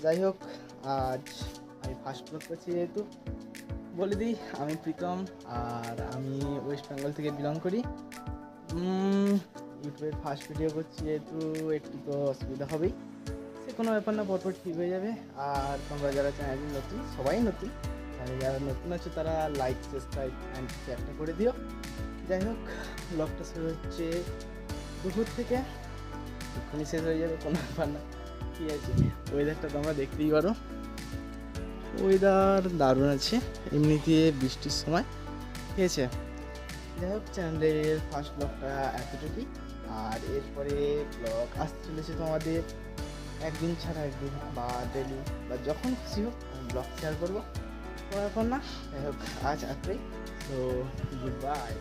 যাই হোক, আজ আমি ফার্স্ট ব্লগ করছি যেহেতু বলে দিই, আমি প্রীতম আর আমি ওয়েস্ট বেঙ্গল থেকে বিলং করি। ইউটিউবের ফার্স্ট ভিডিও করছি যেহেতু একটু তো অসুবিধা হবেই, সে কোনো ব্যাপার না, পরপর ঠিক হয়ে যাবে। আর তোমরা যারা চ্যানেলটি নতুন, সবাই নতুন, তাহলে যারা নতুন আছো তারা লাইক, সাবস্ক্রাইব অ্যান্ড শেয়ারটা করে দিও। যাই হোক, ব্লগটা শুরু হচ্ছে দুপুর থেকে, এক্ষুনি শেষ হয়ে যাবে, কোনো ব্যাপার না। ঠিক আছে, ওয়েদারটা তোমরা দেখতেই পারো, ওয়েদার দারুণ আছে এমনিতে বৃষ্টির সময়। ঠিক আছে, যাই হোক, চ্যানেলের ফার্স্ট ব্লগটা এতটুকুই। আর এরপরে ব্লগ আসতে চলেছে তোমাদের একদিন ছাড়া একদিন, বা ডেলি, বা যখন খুশি হোক আমি ব্লগ শেয়ার করবো, কোনো ব্যাপার না। যাই হোক, আজ এতই, তো গুড বাই।